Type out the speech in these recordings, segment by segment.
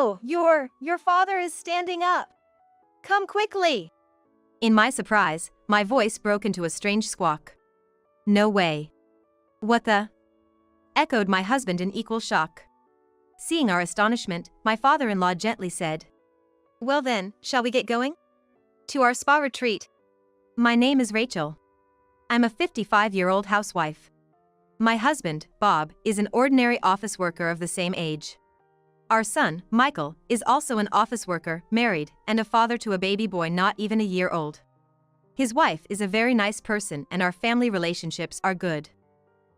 Oh, your father is standing up. Come quickly. In my surprise, my voice broke into a strange squawk. No way. What the? Echoed my husband in equal shock. Seeing our astonishment, my father-in-law gently said, Well then, shall we get going? To our spa retreat. My name is Rachel. I'm a 55-year-old housewife. My husband, Bob, is an ordinary office worker of the same age. Our son, Michael, is also an office worker, married, and a father to a baby boy not even a year old. His wife is a very nice person and our family relationships are good.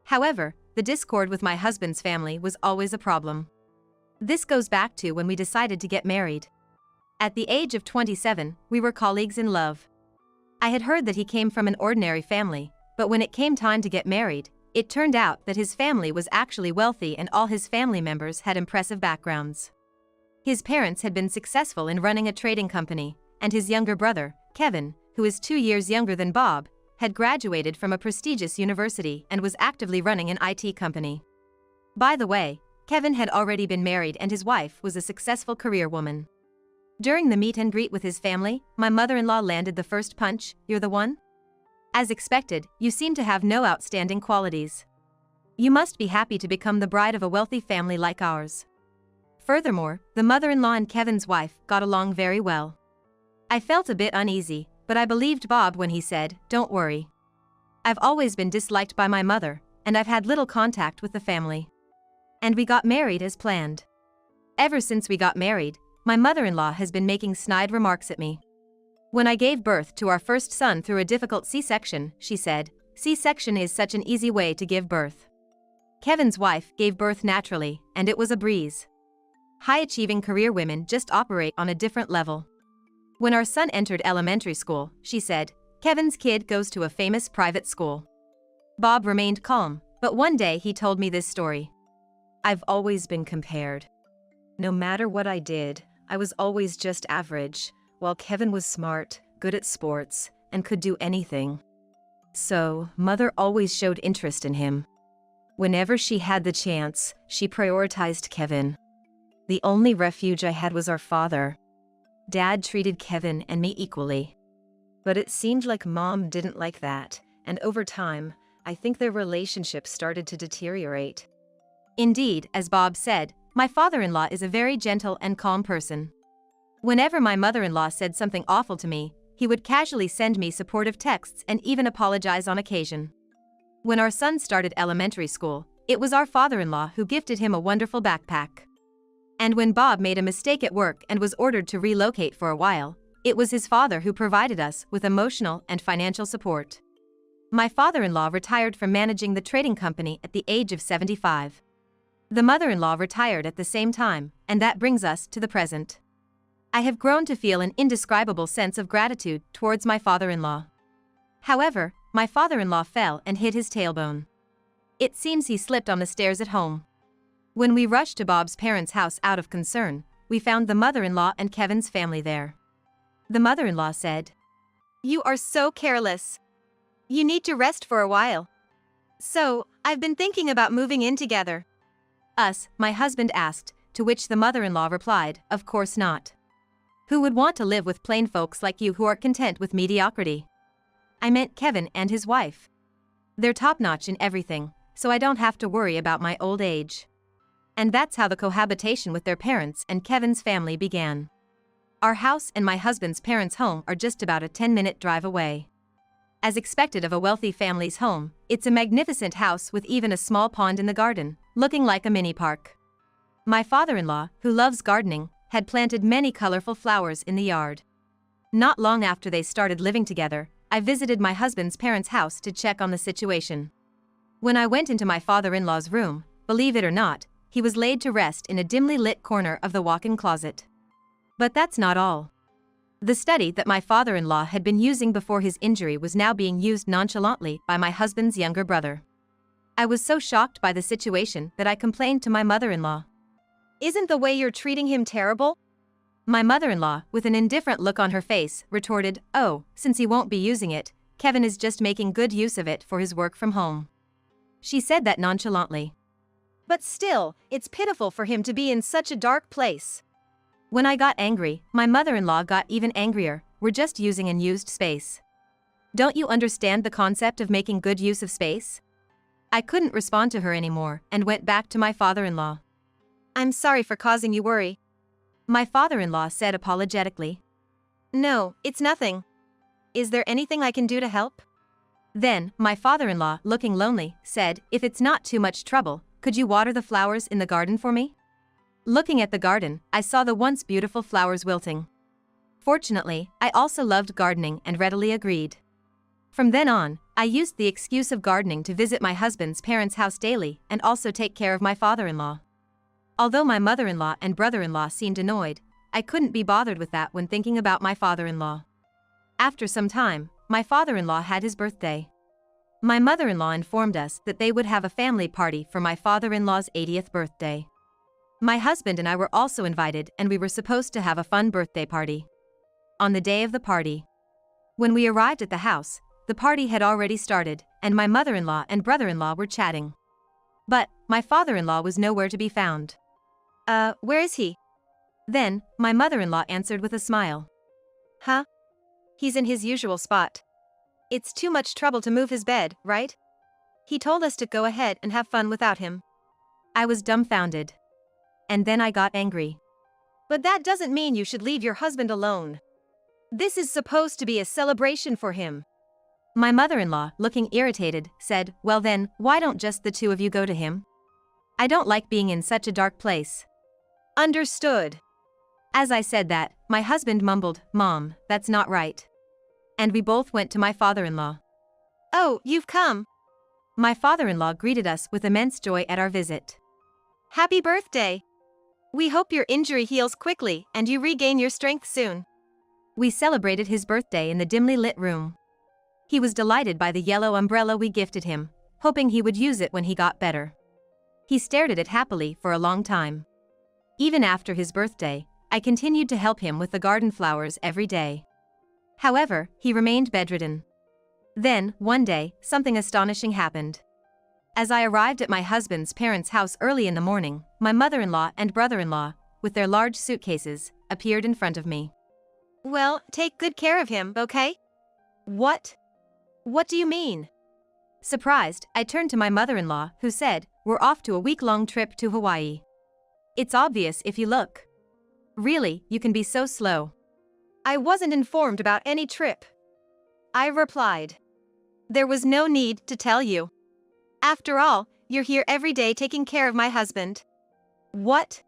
However, the discord with my husband's family was always a problem. This goes back to when we decided to get married. At the age of 27, we were colleagues in love. I had heard that he came from an ordinary family, but when it came time to get married, it turned out that his family was actually wealthy and all his family members had impressive backgrounds. His parents had been successful in running a trading company, and his younger brother, Kevin, who is 2 years younger than Bob, had graduated from a prestigious university and was actively running an IT company. By the way, Kevin had already been married and his wife was a successful career woman. During the meet and greet with his family, my mother-in-law landed the first punch, "You're the one? As expected, you seem to have no outstanding qualities. You must be happy to become the bride of a wealthy family like ours." Furthermore, the mother-in-law and Kevin's wife got along very well. I felt a bit uneasy, but I believed Bob when he said, "Don't worry. I've always been disliked by my mother, and I've had little contact with the family." And we got married as planned. Ever since we got married, my mother-in-law has been making snide remarks at me. When I gave birth to our first son through a difficult C-section, she said, "C-section is such an easy way to give birth." Kevin's wife gave birth naturally, and it was a breeze. High-achieving career women just operate on a different level. When our son entered elementary school, she said, "Kevin's kid goes to a famous private school." Bob remained calm, but one day he told me this story. "I've always been compared. No matter what I did, I was always just average, while Kevin was smart, good at sports, and could do anything. So, Mother always showed interest in him. Whenever she had the chance, she prioritized Kevin. The only refuge I had was our father. Dad treated Kevin and me equally. But it seemed like Mom didn't like that, and over time, I think their relationship started to deteriorate." Indeed, as Bob said, my father-in-law is a very gentle and calm person. Whenever my mother-in-law said something awful to me, he would casually send me supportive texts and even apologize on occasion. When our son started elementary school, it was our father-in-law who gifted him a wonderful backpack. And when Bob made a mistake at work and was ordered to relocate for a while, it was his father who provided us with emotional and financial support. My father-in-law retired from managing the trading company at the age of 75. The mother-in-law retired at the same time, and that brings us to the present. I have grown to feel an indescribable sense of gratitude towards my father-in-law. However, my father-in-law fell and hit his tailbone. It seems he slipped on the stairs at home. When we rushed to Bob's parents' house out of concern, we found the mother-in-law and Kevin's family there. The mother-in-law said, "You are so careless. You need to rest for a while." "So, I've been thinking about moving in together." Us, my husband asked, to which the mother-in-law replied, "Of course not. Who would want to live with plain folks like you who are content with mediocrity?" I meant Kevin and his wife. They're top-notch in everything, so I don't have to worry about my old age. And that's how the cohabitation with their parents and Kevin's family began. Our house and my husband's parents' home are just about a 10-minute drive away. As expected of a wealthy family's home, it's a magnificent house with even a small pond in the garden, looking like a mini park. My father-in-law, who loves gardening, had planted many colorful flowers in the yard. Not long after they started living together, I visited my husband's parents' house to check on the situation. When I went into my father-in-law's room, believe it or not, he was laid to rest in a dimly lit corner of the walk-in closet. But that's not all. The study that my father-in-law had been using before his injury was now being used nonchalantly by my husband's younger brother. I was so shocked by the situation that I complained to my mother-in-law. "Isn't the way you're treating him terrible?" My mother-in-law, with an indifferent look on her face, retorted, "Oh, since he won't be using it, Kevin is just making good use of it for his work from home." She said that nonchalantly. "But still, it's pitiful for him to be in such a dark place. When I got angry, my mother-in-law got even angrier. We're just using unused space. Don't you understand the concept of making good use of space? I couldn't respond to her anymore and went back to my father-in-law. I'm sorry for causing you worry. My father-in-law said apologetically. No, it's nothing. Is there anything I can do to help? Then, my father-in-law, looking lonely, said, if it's not too much trouble, could you water the flowers in the garden for me? Looking at the garden, I saw the once beautiful flowers wilting. Fortunately, I also loved gardening and readily agreed. From then on, I used the excuse of gardening to visit my husband's parents' house daily and also take care of my father-in-law. Although my mother-in-law and brother-in-law seemed annoyed, I couldn't be bothered with that when thinking about my father-in-law. After some time, my father-in-law had his birthday. My mother-in-law informed us that they would have a family party for my father-in-law's 80th birthday. My husband and I were also invited and we were supposed to have a fun birthday party. On the day of the party, when we arrived at the house, the party had already started and my mother-in-law and brother-in-law were chatting. But my father-in-law was nowhere to be found. Where is he? Then, my mother-in-law answered with a smile. Huh? He's in his usual spot. It's too much trouble to move his bed, right? He told us to go ahead and have fun without him. I was dumbfounded. And then I got angry. But that doesn't mean you should leave your husband alone. This is supposed to be a celebration for him. My mother-in-law, looking irritated, said, well then, why don't just the two of you go to him? I don't like being in such a dark place. Understood. As I said that, my husband mumbled, Mom, that's not right. And we both went to my father-in-law. Oh, you've come. My father-in-law greeted us with immense joy at our visit. Happy birthday. We hope your injury heals quickly and you regain your strength soon. We celebrated his birthday in the dimly lit room. He was delighted by the yellow umbrella we gifted him, hoping he would use it when he got better. He stared at it happily for a long time. Even after his birthday, I continued to help him with the garden flowers every day. However, he remained bedridden. Then, one day, something astonishing happened. As I arrived at my husband's parents' house early in the morning, my mother-in-law and brother-in-law, with their large suitcases, appeared in front of me. Well, take good care of him, okay? What? What do you mean? Surprised, I turned to my mother-in-law, who said, we're off to a week-long trip to Hawaii. It's obvious if you look. Really, you can be so slow. I wasn't informed about any trip. I replied. There was no need to tell you. After all, you're here every day taking care of my husband. What?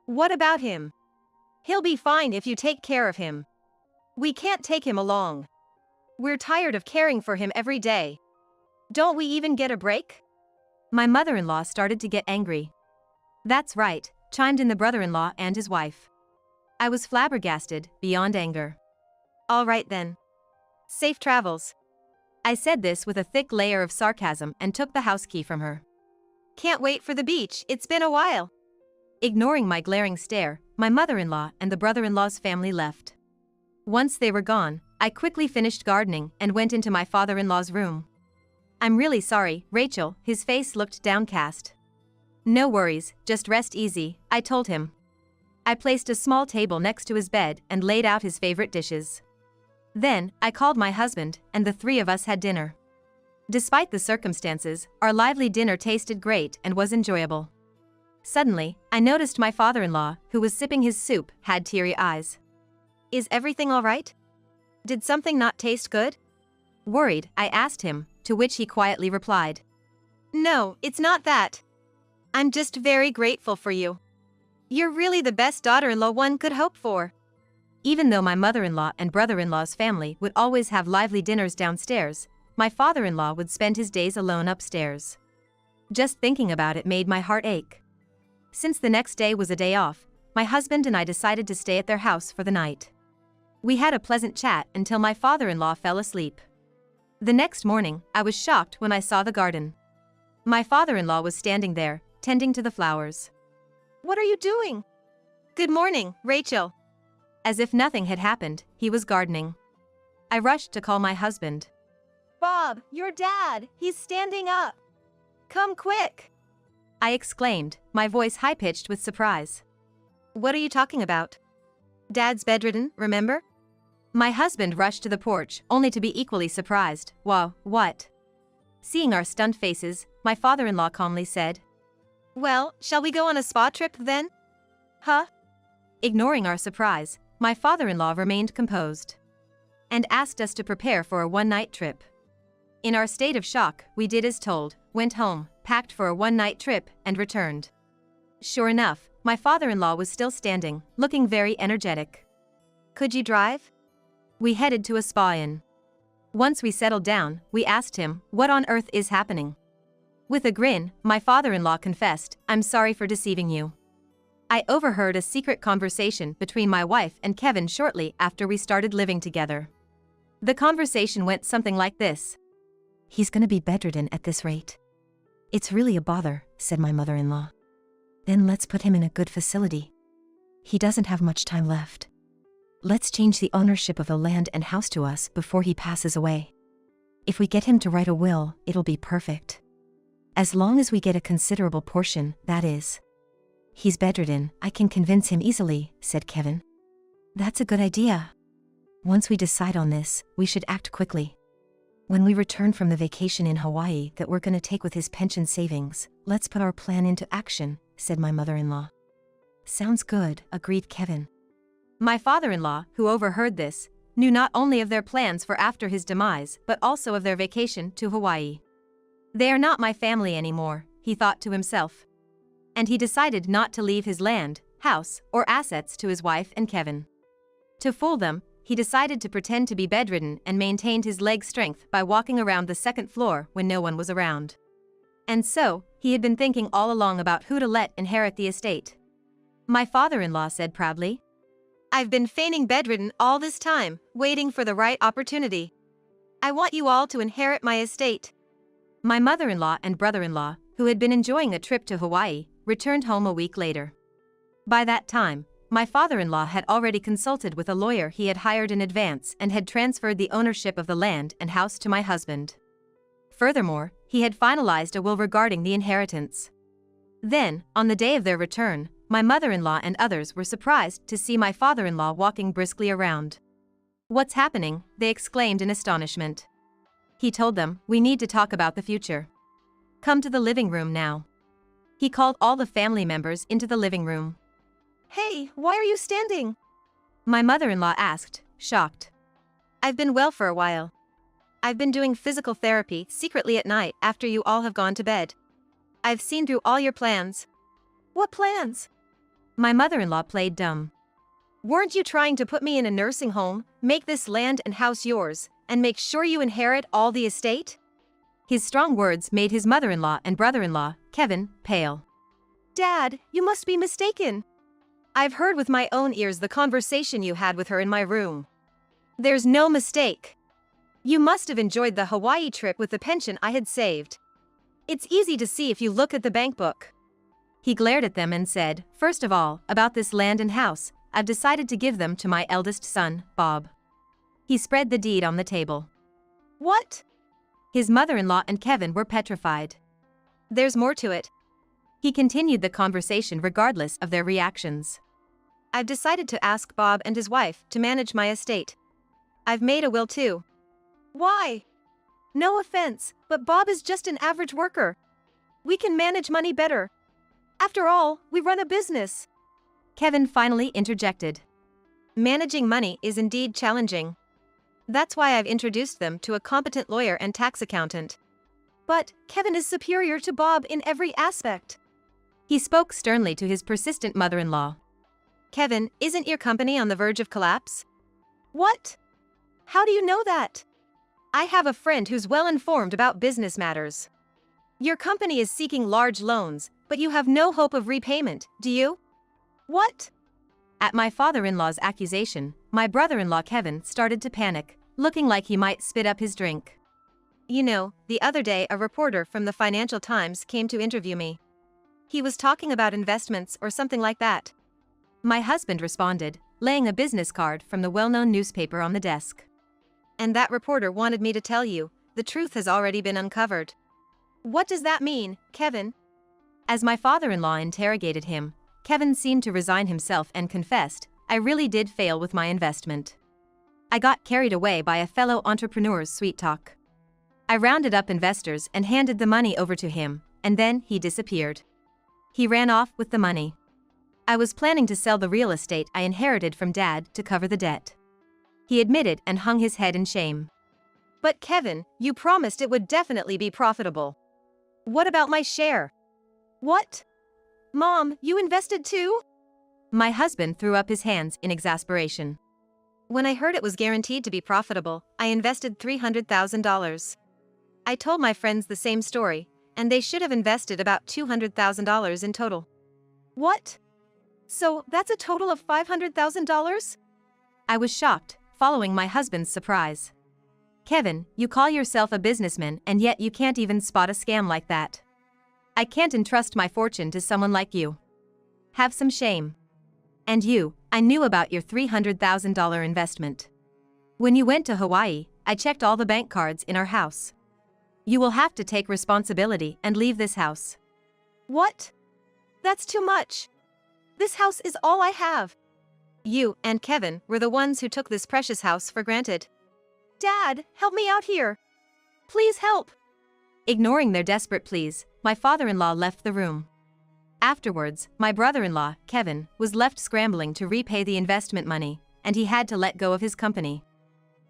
What about him? He'll be fine if you take care of him. We can't take him along. We're tired of caring for him every day. Don't we even get a break? My mother-in-law started to get angry. That's right, chimed in the brother-in-law and his wife. I was flabbergasted, beyond anger. All right then. Safe travels. I said this with a thick layer of sarcasm and took the house key from her. Can't wait for the beach, it's been a while. Ignoring my glaring stare, my mother-in-law and the brother-in-law's family left. Once they were gone, I quickly finished gardening and went into my father-in-law's room. I'm really sorry, Rachel, his face looked downcast. No worries, just rest easy, I told him. I placed a small table next to his bed and laid out his favorite dishes. Then, I called my husband, and the three of us had dinner. Despite the circumstances, our lively dinner tasted great and was enjoyable. Suddenly, I noticed my father-in-law, who was sipping his soup, had teary eyes. Is everything all right? Did something not taste good? Worried, I asked him, to which he quietly replied. No, it's not that. I'm just very grateful for you. You're really the best daughter-in-law one could hope for. Even though my mother-in-law and brother-in-law's family would always have lively dinners downstairs, my father-in-law would spend his days alone upstairs. Just thinking about it made my heart ache. Since the next day was a day off, my husband and I decided to stay at their house for the night. We had a pleasant chat until my father-in-law fell asleep. The next morning, I was shocked when I saw the garden. My father-in-law was standing there, tending to the flowers. What are you doing? Good morning, Rachel. As if nothing had happened, he was gardening. I rushed to call my husband. Bob, your dad, he's standing up. Come quick. I exclaimed, my voice high-pitched with surprise. What are you talking about? Dad's bedridden, remember? My husband rushed to the porch, only to be equally surprised. Whoa, what? Seeing our stunned faces, my father-in-law calmly said, Well, shall we go on a spa trip then? Huh? Ignoring our surprise, my father-in-law remained composed and asked us to prepare for a one-night trip. In our state of shock, we did as told, went home, packed for a one-night trip, and returned. Sure enough, my father-in-law was still standing, looking very energetic. Could you drive? We headed to a spa inn. Once we settled down, we asked him, what on earth is happening? With a grin, my father-in-law confessed, I'm sorry for deceiving you. I overheard a secret conversation between my wife and Kevin shortly after we started living together. The conversation went something like this. He's gonna be bedridden at this rate. It's really a bother, said my mother-in-law. Then let's put him in a good facility. He doesn't have much time left. Let's change the ownership of the land and house to us before he passes away. If we get him to write a will, it'll be perfect. As long as we get a considerable portion, that is. He's bedridden, I can convince him easily, said Kevin. That's a good idea. Once we decide on this, we should act quickly. When we return from the vacation in Hawaii that we're gonna take with his pension savings, let's put our plan into action, said my mother-in-law. Sounds good, agreed Kevin. My father-in-law, who overheard this, knew not only of their plans for after his demise but also of their vacation to Hawaii. They are not my family anymore, he thought to himself. And he decided not to leave his land, house, or assets to his wife and Kevin. To fool them, he decided to pretend to be bedridden and maintained his leg strength by walking around the second floor when no one was around. And so, he had been thinking all along about who to let inherit the estate. My father-in-law said proudly, I've been feigning bedridden all this time, waiting for the right opportunity. I want you all to inherit my estate. My mother-in-law and brother-in-law, who had been enjoying a trip to Hawaii, returned home a week later. By that time, my father-in-law had already consulted with a lawyer he had hired in advance and had transferred the ownership of the land and house to my husband. Furthermore, he had finalized a will regarding the inheritance. Then, on the day of their return, my mother-in-law and others were surprised to see my father-in-law walking briskly around. What's happening? They exclaimed in astonishment. He told them, we need to talk about the future. Come to the living room now. He called all the family members into the living room. Hey, why are you standing? My mother-in-law asked, shocked. I've been well for a while. I've been doing physical therapy secretly at night after you all have gone to bed. I've seen through all your plans. What plans? My mother-in-law played dumb. Weren't you trying to put me in a nursing home, make this land and house yours, and make sure you inherit all the estate? His strong words made his mother-in-law and brother-in-law, Kevin, pale. Dad, you must be mistaken. I've heard with my own ears the conversation you had with her in my room. There's no mistake. You must have enjoyed the Hawaii trip with the pension I had saved. It's easy to see if you look at the bank book. He glared at them and said, first of all, about this land and house, I've decided to give them to my eldest son, Bob. He spread the deed on the table. What? His mother-in-law and Kevin were petrified. There's more to it. He continued the conversation regardless of their reactions. I've decided to ask Bob and his wife to manage my estate. I've made a will too. Why? No offense, but Bob is just an average worker. We can manage money better. After all, we run a business. Kevin finally interjected. Managing money is indeed challenging. That's why I've introduced them to a competent lawyer and tax accountant. But Kevin is superior to Bob in every aspect. He spoke sternly to his persistent mother-in-law. Kevin, isn't your company on the verge of collapse? What? How do you know that? I have a friend who's well informed about business matters. Your company is seeking large loans, but you have no hope of repayment, do you? What? At my father-in-law's accusation, my brother-in-law Kevin started to panic, looking like he might spit up his drink. You know, the other day a reporter from the Financial Times came to interview me. He was talking about investments or something like that. My husband responded, laying a business card from the well-known newspaper on the desk. And that reporter wanted me to tell you, the truth has already been uncovered. What does that mean, Kevin? As my father-in-law interrogated him, Kevin seemed to resign himself and confessed, I really did fail with my investment. I got carried away by a fellow entrepreneur's sweet talk. I rounded up investors and handed the money over to him, and then he disappeared. He ran off with the money. I was planning to sell the real estate I inherited from Dad to cover the debt. He admitted and hung his head in shame. But Kevin, you promised it would definitely be profitable. What about my share? What? Mom, you invested too? My husband threw up his hands in exasperation. When I heard it was guaranteed to be profitable, I invested $300,000. I told my friends the same story, and they should have invested about $200,000 in total. What? So that's a total of $500,000? I was shocked, following my husband's surprise. Kevin, you call yourself a businessman and yet you can't even spot a scam like that. I can't entrust my fortune to someone like you. Have some shame. And you, I knew about your $300,000 investment. When you went to Hawaii, I checked all the bank cards in our house. You will have to take responsibility and leave this house. What? That's too much. This house is all I have. You and Kevin were the ones who took this precious house for granted. Dad, help me out here. Please help. Ignoring their desperate pleas, my father-in-law left the room. Afterwards, my brother-in-law, Kevin, was left scrambling to repay the investment money, and he had to let go of his company.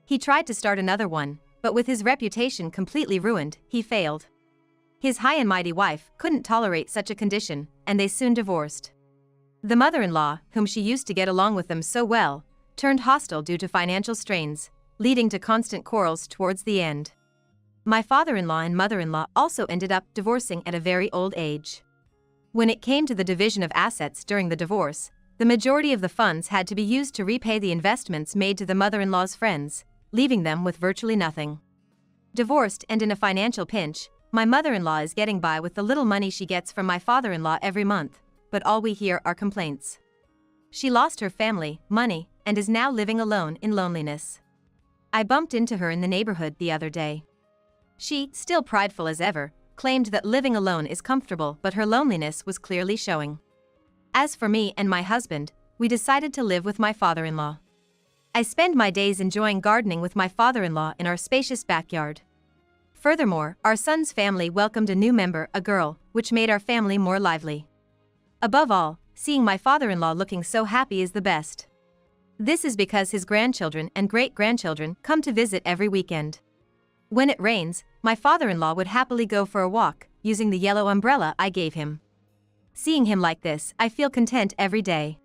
He tried to start another one, but with his reputation completely ruined, he failed. His high and mighty wife couldn't tolerate such a condition, and they soon divorced. The mother-in-law, whom she used to get along with them so well, turned hostile due to financial strains, leading to constant quarrels towards the end. My father-in-law and mother-in-law also ended up divorcing at a very old age. When it came to the division of assets during the divorce, the majority of the funds had to be used to repay the investments made to the mother-in-law's friends, leaving them with virtually nothing. Divorced and in a financial pinch, my mother-in-law is getting by with the little money she gets from my father-in-law every month, but all we hear are complaints. She lost her family, money, and is now living alone in loneliness. I bumped into her in the neighborhood the other day. She, still prideful as ever, claimed that living alone is comfortable, but her loneliness was clearly showing. As for me and my husband, we decided to live with my father-in-law. I spend my days enjoying gardening with my father-in-law in our spacious backyard. Furthermore, our son's family welcomed a new member, a girl, which made our family more lively. Above all, seeing my father-in-law looking so happy is the best. This is because his grandchildren and great-grandchildren come to visit every weekend. When it rains, my father-in-law would happily go for a walk, using the yellow umbrella I gave him. Seeing him like this, I feel content every day.